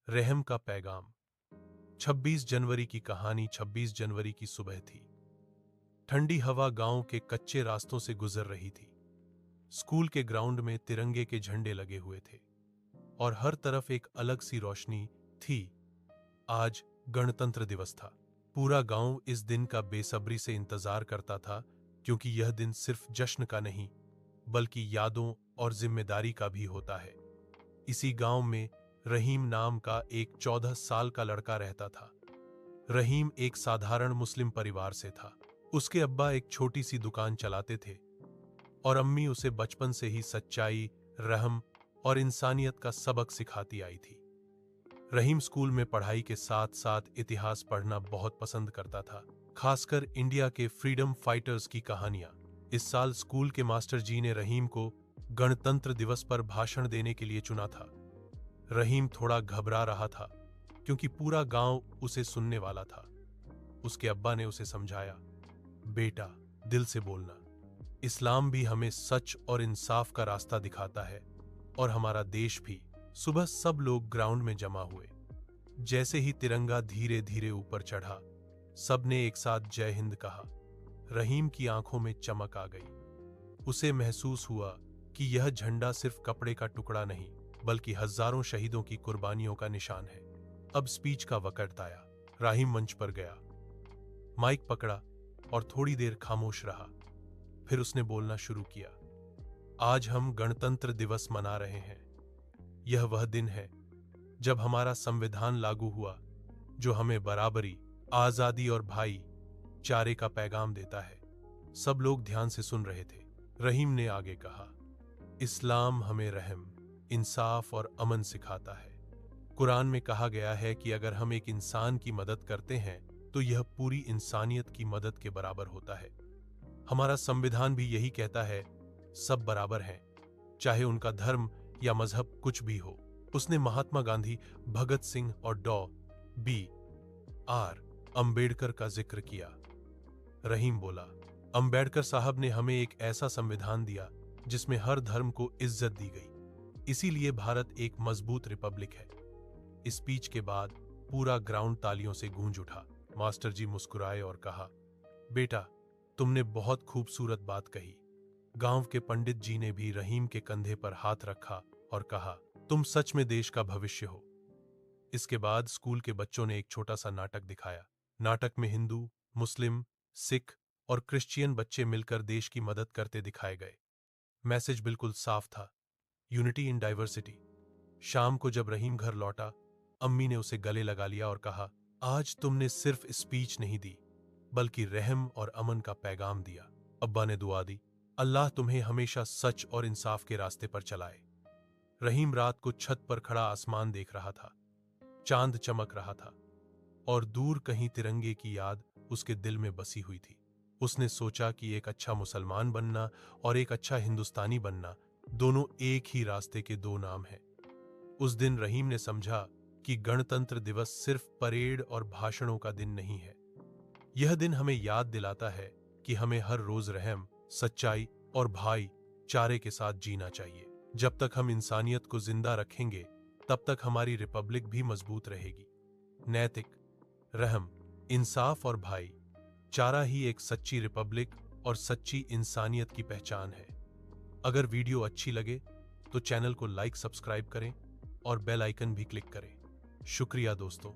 रहम का पैगाम। 26 जनवरी की कहानी। 26 जनवरी की सुबह थी। ठंडी हवा गांव के कच्चे रास्तों से गुजर रही थी। स्कूल के ग्राउंड में तिरंगे के झंडे लगे हुए थे और हर तरफ एक अलग सी रोशनी थी। आज गणतंत्र दिवस था। पूरा गांव इस दिन का बेसब्री से इंतजार करता था, क्योंकि यह दिन सिर्फ जश्न का नहीं बल्कि यादों और जिम्मेदारी का भी होता है। इसी गांव में रहीम नाम का एक 14 साल का लड़का रहता था। रहीम एक साधारण मुस्लिम परिवार से था। उसके अब्बा एक छोटी सी दुकान चलाते थे और अम्मी उसे बचपन से ही सच्चाई, रहम और इंसानियत का सबक सिखाती आई थी। रहीम स्कूल में पढ़ाई के साथ साथ इतिहास पढ़ना बहुत पसंद करता था, खासकर इंडिया के फ्रीडम फाइटर्स की कहानियां। इस साल स्कूल के मास्टर जी ने रहीम को गणतंत्र दिवस पर भाषण देने के लिए चुना था। रहीम थोड़ा घबरा रहा था, क्योंकि पूरा गांव उसे सुनने वाला था। उसके अब्बा ने उसे समझाया, बेटा, दिल से बोलना। इस्लाम भी हमें सच और इंसाफ का रास्ता दिखाता है, और हमारा देश भी। सुबह सब लोग ग्राउंड में जमा हुए। जैसे ही तिरंगा धीरे धीरे ऊपर चढ़ा, सबने एक साथ जय हिंद कहा। रहीम की आंखों में चमक आ गई। उसे महसूस हुआ कि यह झंडा सिर्फ कपड़े का टुकड़ा नहीं, बल्कि हजारों शहीदों की कुर्बानियों का निशान है। अब स्पीच का वक्त आया। रहीम मंच पर गया, माइक पकड़ा और थोड़ी देर खामोश रहा। फिर उसने बोलना शुरू किया। आज हम गणतंत्र दिवस मना रहे हैं। यह वह दिन है जब हमारा संविधान लागू हुआ, जो हमें बराबरी, आजादी और भाईचारे का पैगाम देता है। सब लोग ध्यान से सुन रहे थे। रहीम ने आगे कहा, इस्लाम हमें रहम, इंसाफ और अमन सिखाता है। कुरान में कहा गया है कि अगर हम एक इंसान की मदद करते हैं तो यह पूरी इंसानियत की मदद के बराबर होता है। हमारा संविधान भी यही कहता है, सब बराबर हैं, चाहे उनका धर्म या मजहब कुछ भी हो। उसने महात्मा गांधी, भगत सिंह और डॉ.बी.आर. अंबेडकर का जिक्र किया। रहीम बोला, अंबेडकर साहब ने हमें एक ऐसा संविधान दिया जिसमें हर धर्म को इज्जत दी गई। इसीलिए भारत एक मजबूत रिपब्लिक है। इस स्पीच के बाद पूरा ग्राउंड तालियों से गूंज उठा। मास्टर जी मुस्कुराए और कहा, बेटा, तुमने बहुत खूबसूरत बात कही। गांव के पंडित जी ने भी रहीम के कंधे पर हाथ रखा और कहा, तुम सच में देश का भविष्य हो। इसके बाद स्कूल के बच्चों ने एक छोटा सा नाटक दिखाया। नाटक में हिंदू, मुस्लिम, सिख और क्रिश्चियन बच्चे मिलकर देश की मदद करते दिखाए गए। मैसेज बिल्कुल साफ था, यूनिटी इन डाइवर्सिटी। शाम को जब रहीम घर लौटा, अम्मी ने उसे गले लगा लिया और कहा, आज तुमने सिर्फ स्पीच नहीं दी, बल्कि रहम और अमन का पैगाम दिया। अब्बा ने दुआ दी, अल्लाह तुम्हें हमेशा सच और इंसाफ के रास्ते पर चलाए। रहीम रात को छत पर खड़ा आसमान देख रहा था। चांद चमक रहा था और दूर कहीं तिरंगे की याद उसके दिल में बसी हुई थी। उसने सोचा कि एक अच्छा मुसलमान बनना और एक अच्छा हिंदुस्तानी बनना दोनों एक ही रास्ते के दो नाम हैं। उस दिन रहीम ने समझा कि गणतंत्र दिवस सिर्फ परेड और भाषणों का दिन नहीं है। यह दिन हमें याद दिलाता है कि हमें हर रोज रहम, सच्चाई और भाईचारे के साथ जीना चाहिए। जब तक हम इंसानियत को जिंदा रखेंगे, तब तक हमारी रिपब्लिक भी मजबूत रहेगी। नैतिक, रहम, इंसाफ और भाईचारा ही एक सच्ची रिपब्लिक और सच्ची इंसानियत की पहचान है। अगर वीडियो अच्छी लगे तो चैनल को लाइक, सब्सक्राइब करें और बेल आइकन भी क्लिक करें। शुक्रिया दोस्तों।